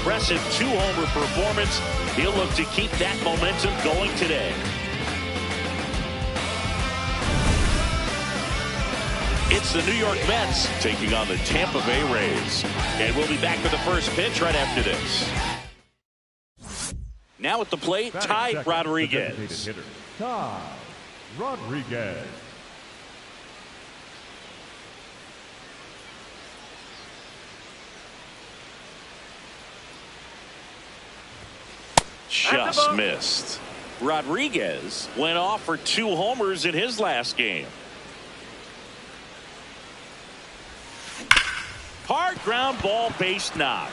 impressive 2-homer performance. He'll look to keep that momentum going today. It's the New York Mets taking on the Tampa Bay Rays. And we'll be back with the first pitch right after this. Now at the plate, Ty Rodriguez. Ty Rodriguez. Just missed. Rodriguez went off for 2 homers in his last game. Hard ground ball, base knock.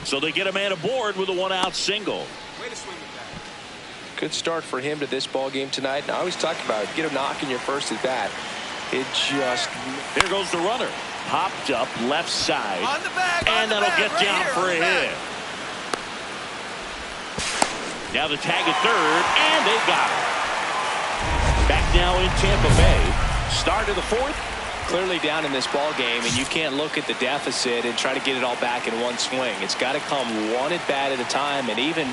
So they get a man aboard with a 1-out single. Way to swing with that. Good start for him to this ball game tonight. And I always talk about it. Get a knock in your first at bat. It just. There goes the runner. Popped up left side. On the back. And that'll get right down here, for a hit. Now the tag at third, and they got it. Back now in Tampa Bay. Start of the 4th. Clearly down in this ball game, and you can't look at the deficit and try to get it all back in one swing. It's got to come one at bat at a time, and even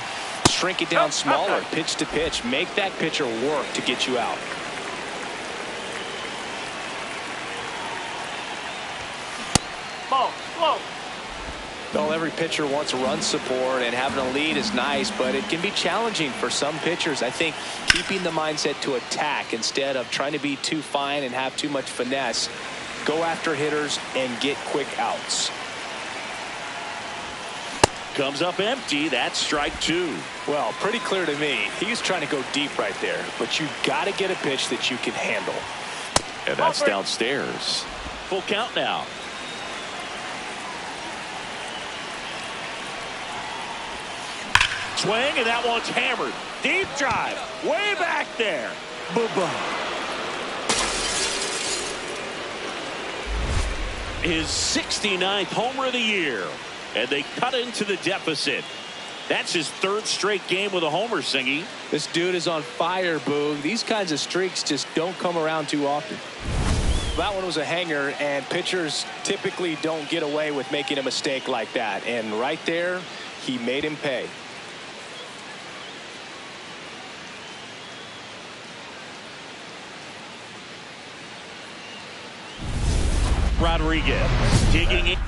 shrink it down smaller, pitch to pitch. Make that pitcher work to get you out. Ball, slow. Well, every pitcher wants run support, and having a lead is nice, but it can be challenging for some pitchers. I think keeping the mindset to attack instead of trying to be too fine and have too much finesse. Go after hitters and get quick outs. Comes up empty. That's strike 2. Well, pretty clear to me. He's trying to go deep right there, but you got to get a pitch that you can handle. And that's downstairs. Full count now. Swing, and that one's hammered. Deep drive. Way back there. Boo-boo. His 69th homer of the year. And they cut into the deficit. That's his 3rd straight game with a homer, Singy. This dude is on fire, Boog. These kinds of streaks just don't come around too often. That one was a hanger, and pitchers typically don't get away with making a mistake like that. And right there, he made him pay. Rodriguez digging in.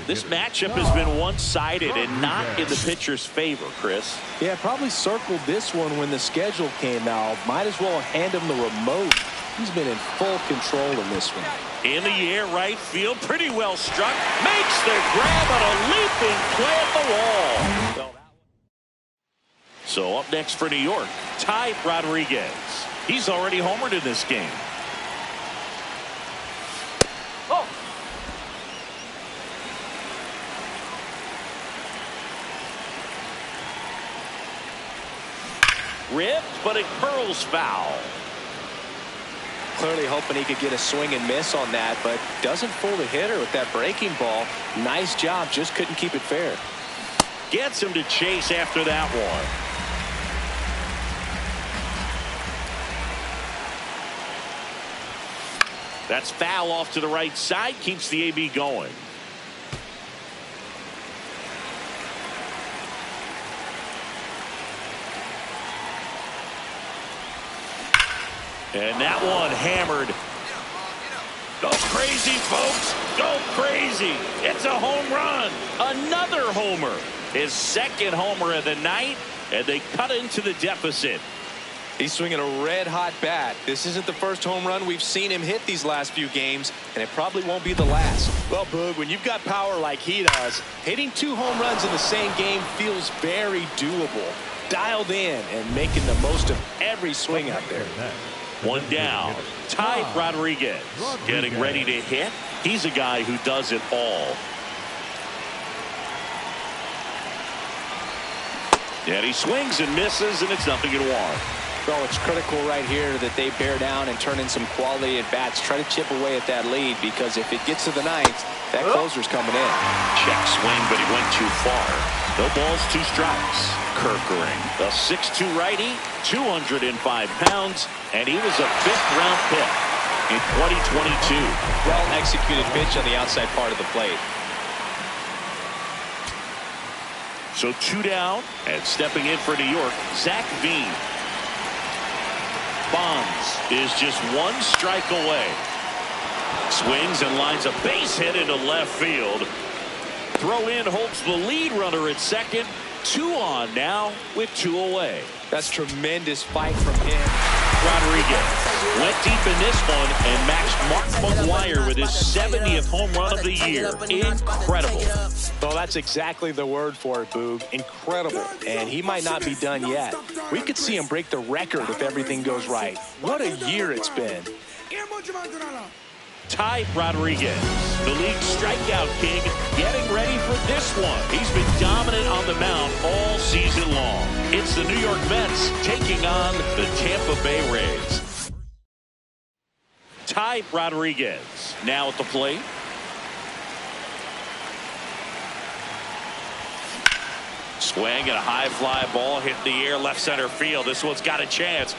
This matchup has been one-sided and not in the pitcher's favor, Chris. Yeah, probably circled this one when the schedule came out. Might as well hand him the remote. He's been in full control in this one. In the air, right field, pretty well struck. Makes the grab on a leaping play at the wall. So up next for New York, Ty Rodriguez. He's already homered in this game. Oh. Ripped, but it curls foul. Clearly hoping he could get a swing and miss on that, but doesn't fool the hitter with that breaking ball. Nice job, just couldn't keep it fair. Gets him to chase after that one. That's foul off to the right side, keeps the AB going. And that one hammered. Go crazy, folks. Go crazy. It's a home run. Another homer. His 2nd homer of the night. And they cut into the deficit. He's swinging a red-hot bat. This isn't the first home run we've seen him hit these last few games, and it probably won't be the last. Well, Boog, when you've got power like he does, hitting 2 home runs in the same game feels very doable. Dialed in and making the most of every swing out there. One down. Ty Rodriguez getting ready to hit. He's a guy who does it all. And he swings and misses, and it's 0-1. Well, it's critical right here that they bear down and turn in some quality at bats. Try to chip away at that lead, because if it gets to the 9th, that closer's coming in. Check swing, but he went too far. No balls, 2 strikes. Kirkering, a 6'2 righty, 205 pounds, and he was a 5th-round pick in 2022. Well-executed pitch on the outside part of the plate. So 2 down, and stepping in for New York, Zach Veen. Bonds is just 1 strike away. Swings and lines a base hit into left field. Throw in holds the lead runner at second. 2 on now with 2 away. That's tremendous fight from him. Rodriguez went deep in this one and matched Mark McGwire with his 70th home run of the year. Incredible. Well, that's exactly the word for it, Boog. Incredible. And he might not be done yet. We could see him break the record if everything goes right. What a year it's been. Ty Rodriguez, the league strikeout king, getting ready for this one. He's been dominant on the mound all season long. It's the New York Mets taking on the Tampa Bay Rays. Ty Rodriguez now at the plate. Swing and a high fly ball hit in the air left center field. This one's got a chance.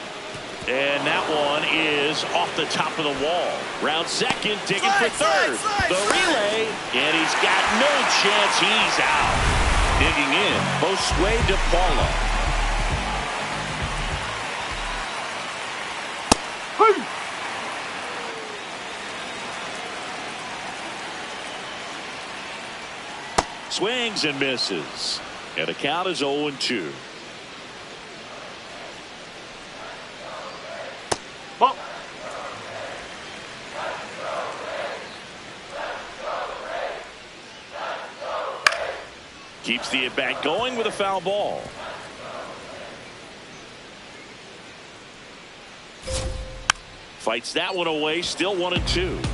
And that one is off the top of the wall. Round second, digging for third. The relay, and he's got no chance. He's out. Digging in, Josue De Paula. Swings and misses. And the count is 0-2. Keeps the at-bat going with a foul ball. Fights that one away, still 1-2.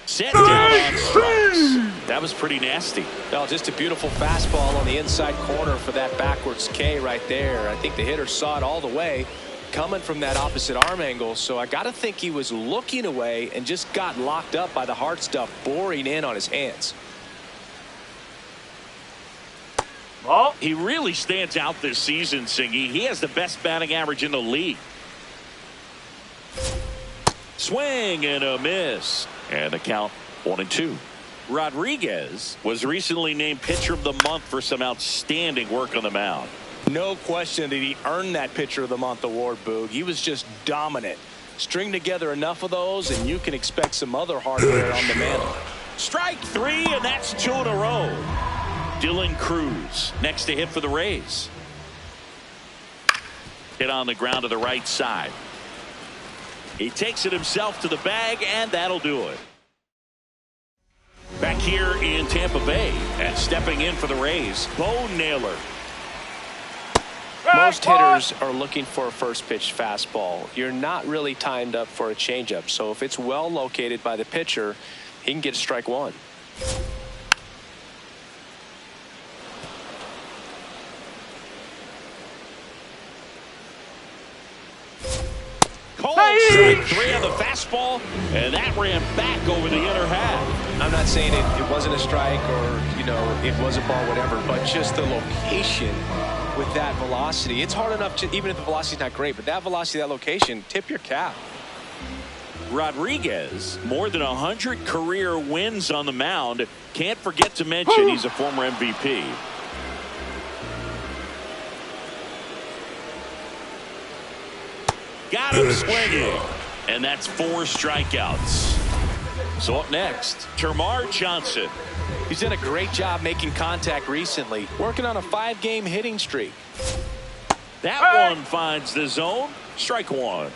Set down on strikes. That was pretty nasty. Well, just a beautiful fastball on the inside corner for that backwards K right there. I think the hitter saw it all the way, coming from that opposite arm angle. So I got to think he was looking away and just got locked up by the hard stuff boring in on his hands. Well, he really stands out this season, Singy. He has the best batting average in the league. Swing and a miss. And the count 1-2. Rodriguez was recently named Pitcher of the Month for some outstanding work on the mound. No question that he earned that Pitcher of the Month award, Boog. He was just dominant. String together enough of those, and you can expect some other hardware on the mantle. Strike 3, and that's 2 in a row. Dylan Cruz next to hit for the Rays. Hit on the ground to the right side. He takes it himself to the bag, and that'll do it. Back here in Tampa Bay, and stepping in for the Rays, Bo Naylor. Most hitters are looking for a first pitch fastball. You're not really timed up for a changeup. So if it's well located by the pitcher, he can get strike 1. Cold strike 3 on the fastball, and that ran back over the inner half. I'm not saying it wasn't a strike or, you know, it was a ball, whatever, but just the location with that velocity. It's hard enough to, even if the velocity's not great, but that velocity, that location, tip your cap. Rodriguez, more than 100 career wins on the mound. Can't forget to mention he's a former MVP. Got him swinging, and that's 4 strikeouts. So up next, Termarr Johnson. He's done a great job making contact recently, working on a 5-game hitting streak. That one finds the zone. Strike one.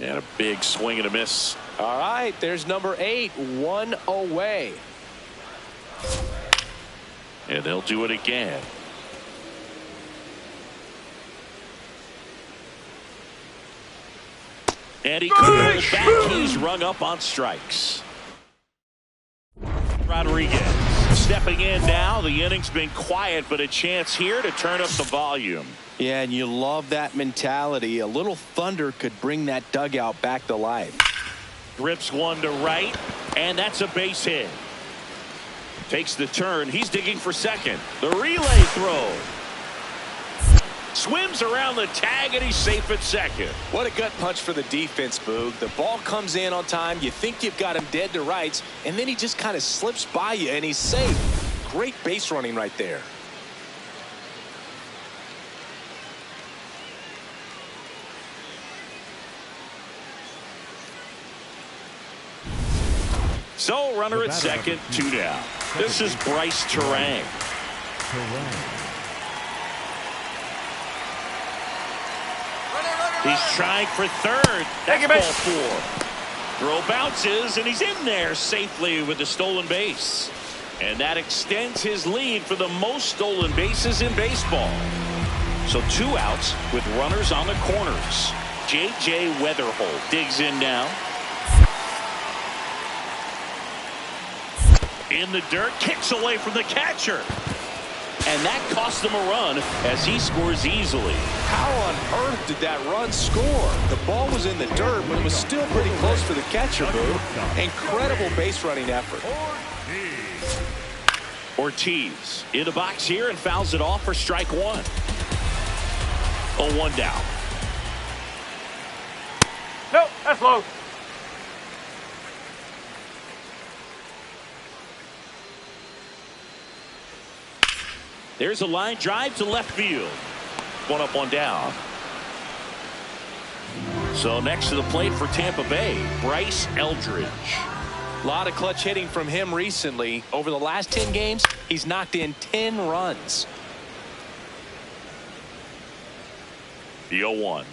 And a big swing and a miss. All right, there's number 8, 1 away. And they'll do it again. And he couldn't hold back. He's rung up on strikes. Rodriguez stepping in now. The inning's been quiet, but a chance here to turn up the volume. Yeah, and you love that mentality. A little thunder could bring that dugout back to life. Rips one to right, and that's a base hit. Takes the turn. He's digging for second. The relay throw. Swims around the tag, and he's safe at second. What a gut punch for the defense, Boog. The ball comes in on time. You think you've got him dead to rights, and then he just kind of slips by you, and he's safe. Great base running right there. So runner at second, 2 down. This is Bryce Terang. He's trying for third. That's ball 4. Throw bounces, and he's in there safely with the stolen base. And that extends his lead for the most stolen bases in baseball. So 2 outs with runners on the corners. J.J. Weatherholt digs in now. In the dirt, kicks away from the catcher. And that cost him a run as he scores easily. How on earth did that run score? The ball was in the dirt, but it was still pretty close for the catcher, Boo. Incredible base running effort. Ortiz in the box here and fouls it off for strike 1. 0-1 down. No, that's low. There's a line drive to left field. 1 up, 1 down. So next to the plate for Tampa Bay, Bryce Eldridge. A lot of clutch hitting from him recently. Over the last 10 games, he's knocked in 10 runs. The 0-1.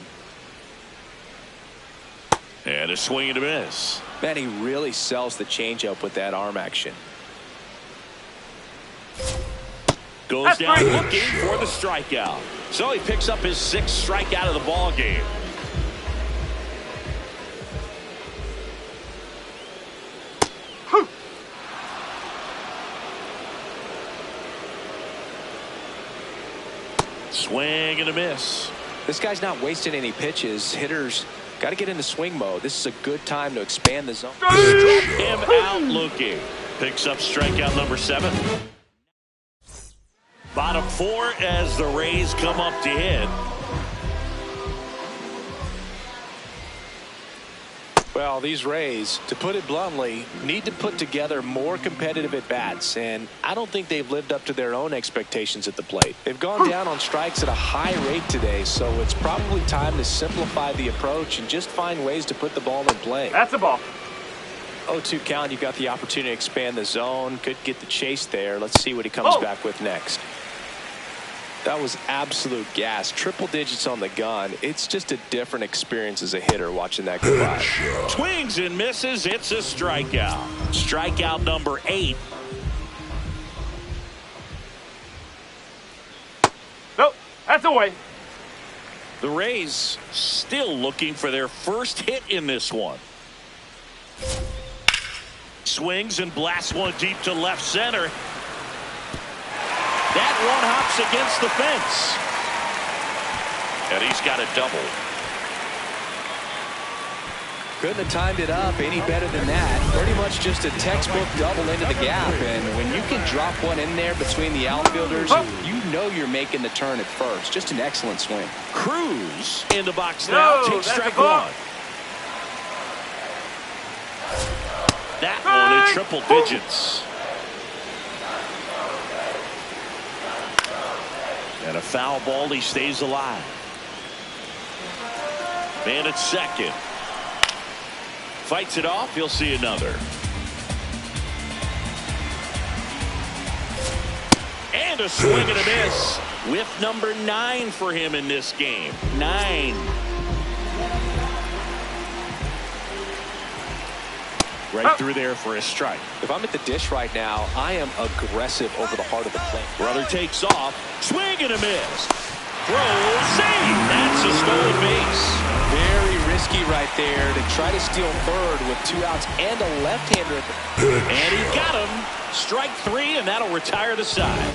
And a swing and a miss. Man, he really sells the changeup with that arm action. Goes down looking for the strikeout. So he picks up his 6th strikeout of the ball game. Swing and a miss. This guy's not wasting any pitches. Hitters got to get into swing mode. This is a good time to expand the zone. Struck him out looking. Picks up strikeout number 7. Bottom 4 as the Rays come up to hit. Well, these Rays, to put it bluntly, need to put together more competitive at-bats, and I don't think they've lived up to their own expectations at the plate. They've gone down on strikes at a high rate today, so it's probably time to simplify the approach and just find ways to put the ball in play. That's a ball. 0-2 count. You've got the opportunity to expand the zone. Could get the chase there. Let's see what he comes back with next. That was absolute gas. Triple digits on the gun. It's just a different experience as a hitter watching that go by. Swings and misses. It's a strikeout. Strikeout number 8. Nope, that's away. The Rays still looking for their first hit in this one. Swings and blasts one deep to left center. That one hops against the fence. And he's got a double. Couldn't have timed it up any better than that. Pretty much just a textbook double into the gap. And when you can drop one in there between the outfielders, you know you're making the turn at first. Just an excellent swing. Cruz in the box now. Takes strike 1. That one in triple digits. And a foul ball. He stays alive. Man at second. Fights it off. He'll see another. And a swing and a miss. With number 9 for him in this game. 9. Right through there for a strike. If I'm at the dish right now, I am aggressive over the heart of the plate. Brother takes off. Swing and a miss. Throw, save. That's a stolen base. Very risky right there to try to steal third with 2 outs and a left-hander. And he got him. Strike 3, and that'll retire the side.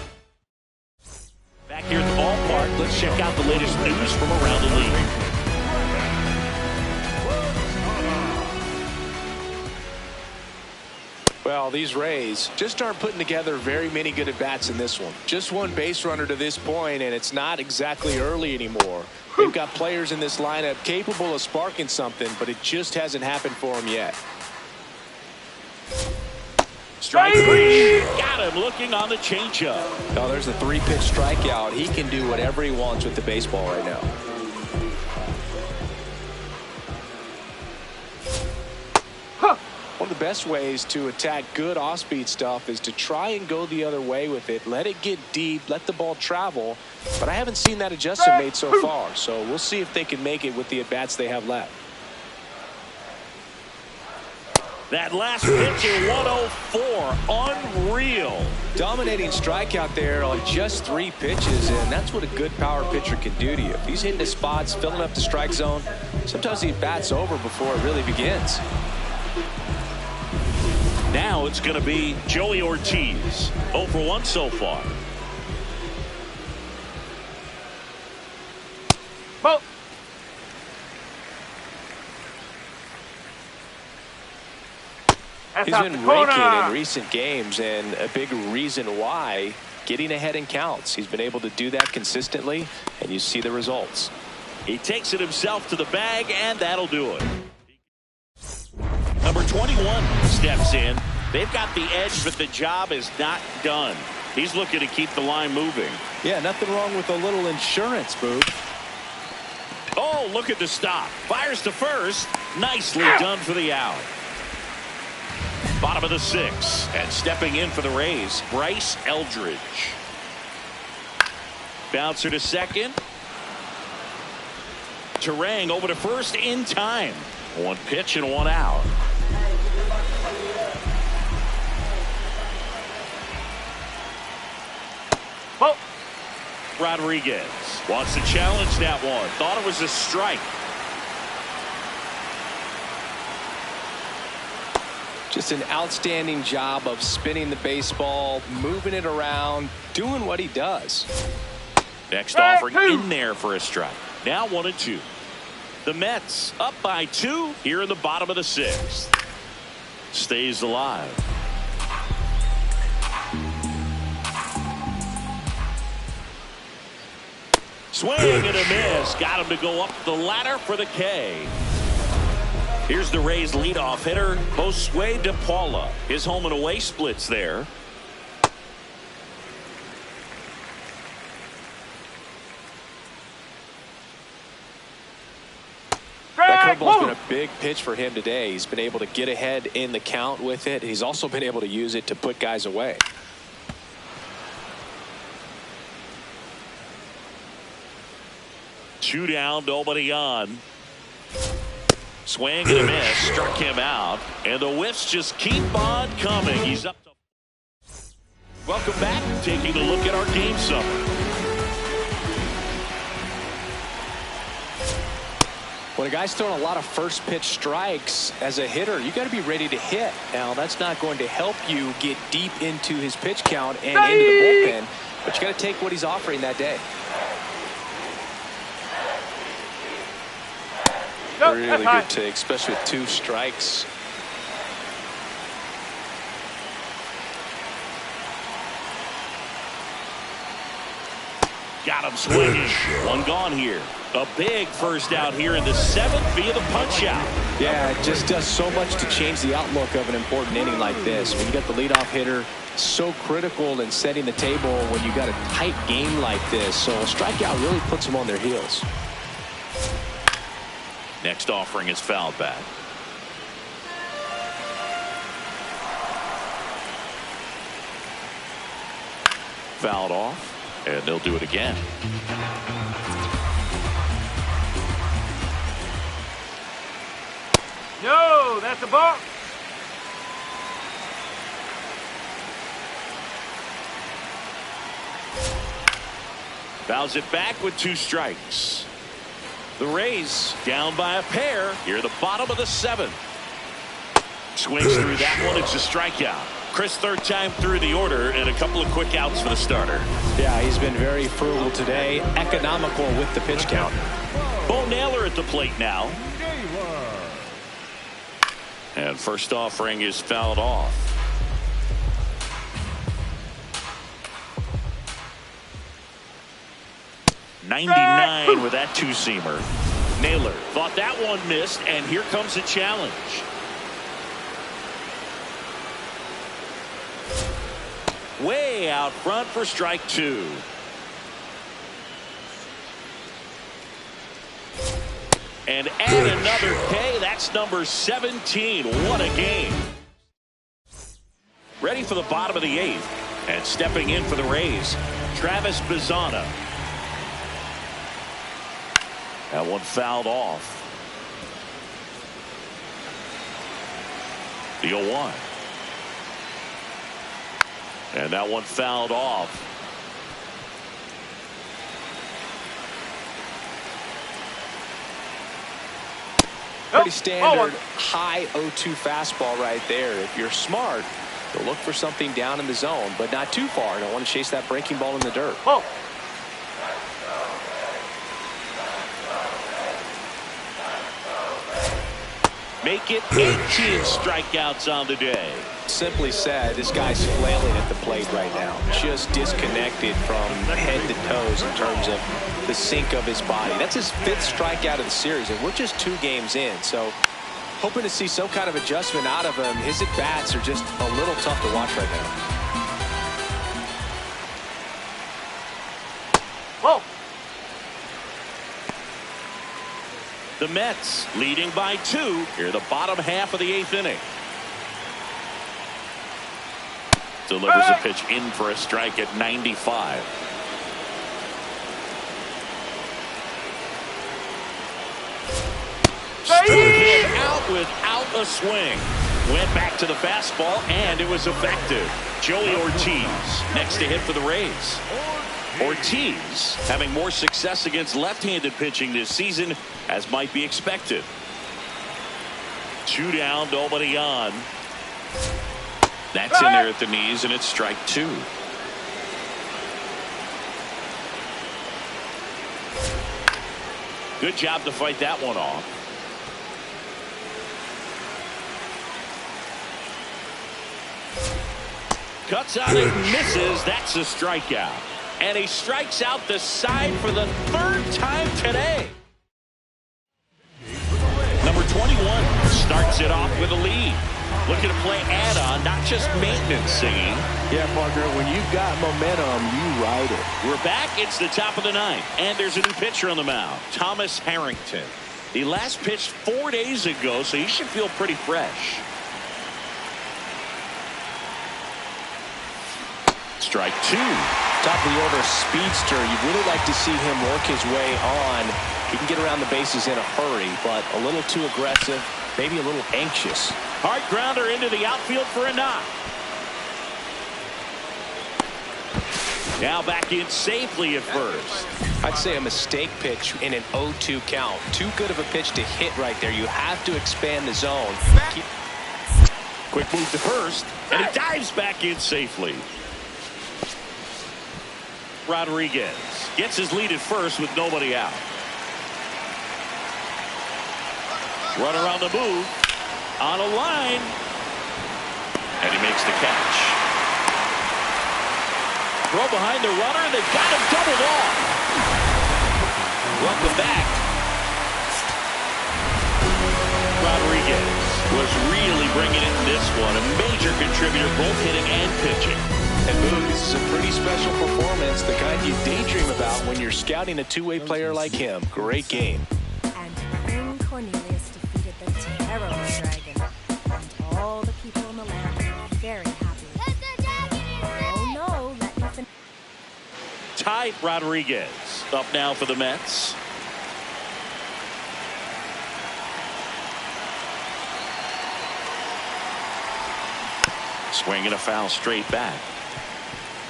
Back here at the ballpark, let's check out the latest news from around the league. Well, these Rays just aren't putting together very many good at-bats in this one. Just one base runner to this point, and it's not exactly early anymore. They've got players in this lineup capable of sparking something, but it just hasn't happened for them yet. Strike 3. Got him looking on the changeup. Oh, there's a 3-pitch strikeout. He can do whatever he wants with the baseball right now. One of the best ways to attack good off-speed stuff is to try and go the other way with it. Let it get deep, let the ball travel. But I haven't seen that adjustment made so far. So we'll see if they can make it with the at-bats they have left. That last pitch at 104. Unreal. Dominating strikeout there on just 3 pitches, and that's what a good power pitcher can do to you. If he's hitting his spots, filling up the strike zone, sometimes the at-bat's over before it really begins. Now it's going to be Joey Ortiz. 0 for 1 so far. Ball. He's been raking in recent games, and a big reason why, getting ahead in counts. He's been able to do that consistently, and you see the results. He takes it himself to the bag, and that'll do it. Number 21 steps in. They've got the edge, but the job is not done. He's looking to keep the line moving. Yeah, nothing wrong with a little insurance, Boog. Oh, look at the stop. Fires to first. Nicely done for the out. Bottom of the 6th, and stepping in for the Rays, Bryce Eldridge. Bouncer to second. Terang over to first in time. 1 pitch and 1 out. Ball. Rodriguez wants to challenge that one. Thought it was a strike. Just an outstanding job of spinning the baseball, moving it around, doing what he does. Next offering in there for a strike. Now 1 and 2. The Mets up by 2 here in the bottom of the 6th. Stays alive. Swing and a miss. Got him to go up the ladder for the K. Here's the Rays leadoff hitter, Josue De Paula. His home and away splits there. That curveball's been a big pitch for him today. He's been able to get ahead in the count with it. He's also been able to use it to put guys away. Two down, nobody on. Swing and a miss, struck him out, and the whiffs just keep on coming. He's up to... Welcome back, taking a look at our game summary. When a guy's throwing a lot of first pitch strikes as a hitter, you got to be ready to hit. Now, that's not going to help you get deep into his pitch count and into the bullpen, but you got to take what he's offering that day. Really good take, especially with 2 strikes. Got him swinging. 1 gone here. A big first out here in the 7th via the punch out. Yeah, it just does so much to change the outlook of an important inning like this. When you got the leadoff hitter, so critical in setting the table when you got a tight game like this. So a strikeout really puts them on their heels. Next offering is fouled back. fouled off, and they'll do it again. No, that's a ball. Fouls it back with 2 strikes. The Rays down by a pair here at the bottom of the 7th. Swings through that one. It's a strikeout. Chris, 3rd time through the order, and a couple of quick outs for the starter. Yeah, he's been very frugal today, economical with the pitch count. Bo Naylor at the plate now. And first offering is fouled off. .99 with that 2-seamer. Naylor thought that one missed, and here comes a challenge. Way out front for strike 2. And add another K. That's number 17. What a game. Ready for the bottom of the 8th. And stepping in for the Rays, Travis Bazzana. That one fouled off. The 0-1. And that one fouled off. Pretty standard high 0-2 fastball right there. If you're smart, you'll look for something down in the zone, but not too far. Don't want to chase that breaking ball in the dirt. Oh. Make it 18 strikeouts on the day. Simply said, this guy's flailing at the plate right now. Just disconnected from head to toes in terms of the sink of his body. That's his 5th strikeout of the series, and we're just 2 games in. So hoping to see some kind of adjustment out of him. His at-bats are just a little tough to watch right now. Whoa. The Mets leading by 2 here the bottom half of the 8th inning. Delivers a pitch in for a strike at 95. Struck him out without a swing. Went back to the fastball, and it was effective. Joey Ortiz next to hit for the Rays. Ortiz having more success against left-handed pitching this season, as might be expected. 2 down, nobody on. That's in there at the knees, and it's strike 2. Good job to fight that one off. Cuts out and misses. That's a strikeout. And he strikes out the side for the 3rd time today. Number 21 starts it off with a lead. Looking to play add-on, not just maintenance singing. Yeah, partner, when you've got momentum, you ride it. We're back. It's the top of the 9th, and there's a new pitcher on the mound, Thomas Harrington. He last pitched 4 days ago, so he should feel pretty fresh. Strike 2. Top of the order speedster. You'd really like to see him work his way on. He can get around the bases in a hurry, but a little too aggressive, maybe a little anxious. Hard grounder into the outfield for a knock. Now back in safely at first. I'd say a mistake pitch in an 0-2 count. Too good of a pitch to hit right there. You have to expand the zone. Quick move to first, and he dives back in safely. Rodriguez gets his lead at first with nobody out. Runner on the move, on a line, and he makes the catch. Throw behind the runner, and they've got him doubled off. Welcome back. Rodriguez was really bringing it in this one, a major contributor both hitting and pitching. And Boog, this is a pretty special performance, the kind you daydream about when you're scouting a two-way player like him. Great game. And King Cornelius defeated the Terror Dragon, and all the people in the land were very happy. Oh no, let me finish. Ty Rodriguez up now for the Mets. Swing and a foul straight back.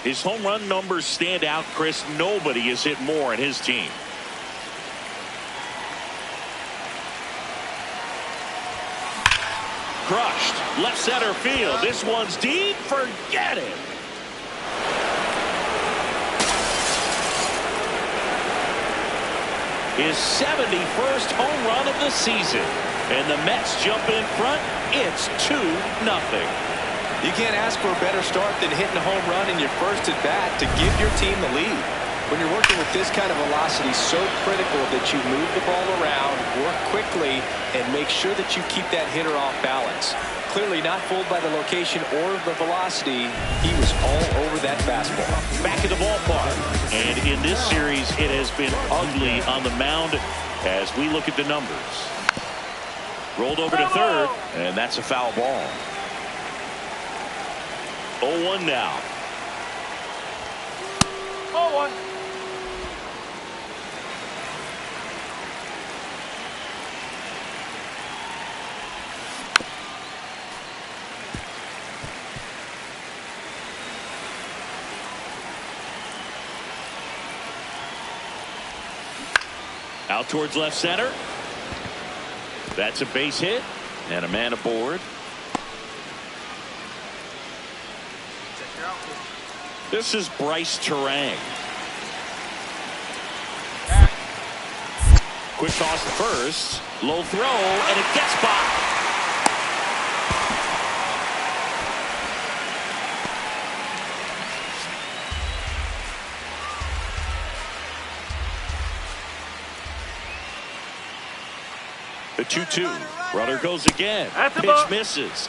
His home run numbers stand out, Chris. Nobody has hit more in his team. Crushed. Left center field. This one's deep. Forget it. His 71st home run of the season. And the Mets jump in front. It's 2-0. You can't ask for a better start than hitting a home run in your first at bat to give your team the lead. When you're working with this kind of velocity, so critical that you move the ball around, work quickly, and make sure that you keep that hitter off balance. Clearly not fooled by the location or the velocity. He was all over that fastball. Back in the ballpark. And in this series, it has been ugly on the mound as we look at the numbers. Rolled over to third, and that's a foul ball. 0-1 now. 0-1. Out towards left center. That's a base hit and a man aboard. This is Bryce Terang. Quick toss to first. Low throw, and it gets by. The 2-2. Runner goes again. Pitch misses.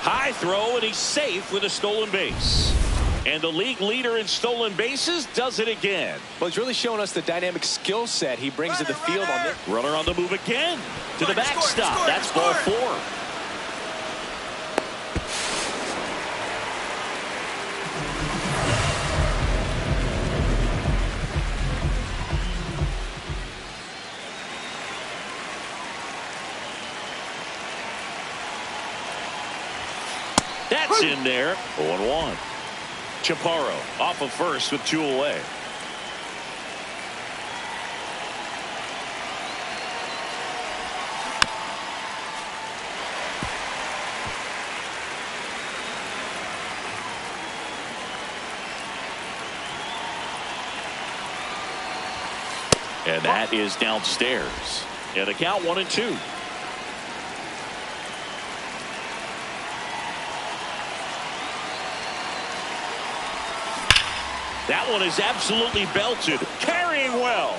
High throw, and he's safe with a stolen base. And the league leader in stolen bases does it again. Well, he's really showing us the dynamic skill set he brings to the field on this. Runner on the move again. To the backstop. That's ball 4. That's in there. 0-1. Chaparro off of first with 2 away. And that is downstairs. And the count 1-2. That one is absolutely belted. Carrying well.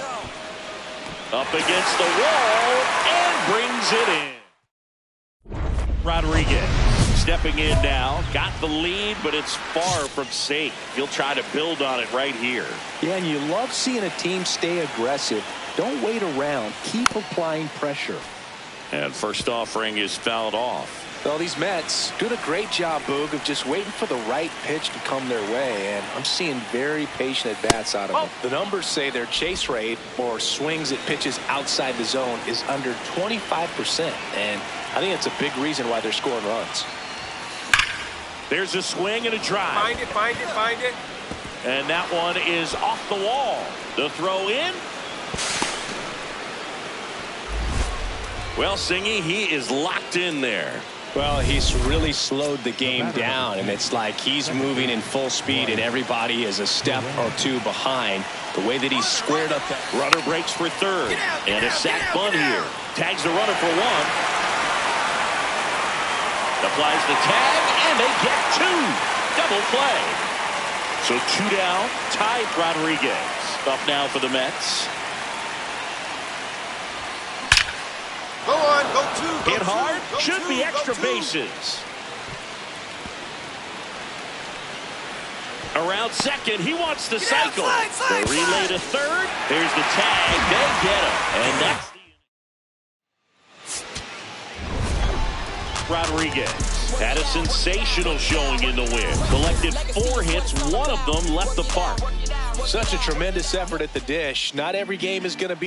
Up against the wall and brings it in. Rodriguez stepping in now. Got the lead, but it's far from safe. He'll try to build on it right here. Yeah, and you love seeing a team stay aggressive. Don't wait around. Keep applying pressure. And first offering is fouled off. Well, these Mets doing a great job, Boog, of just waiting for the right pitch to come their way, and I'm seeing very patient at-bats out of them. The numbers say their chase rate or swings at pitches outside the zone is under 25%, and I think it's a big reason why they're scoring runs. There's a swing and a drive. Find it, find it, find it. And that one is off the wall. The throw in. Well, Singy, he is locked in there. Well, he's really slowed the game down, and it's like he's moving in full speed, and everybody is a step or two behind. The way that he's squared up that runner breaks for third, and a sack bunt here. Tags the runner for 1. Applies the tag, and they get 2. Double play. So 2 down. Ty Rodriguez up now for the Mets. Go on, go 2. Hit hard, should be extra bases. Around second, he wants to cycle. The relay to third. There's the tag. They get him. And that's Rodriguez had a sensational showing in the win. Collected 4 hits, 1 of them left the park. Such a tremendous effort at the dish. Not every game is going to be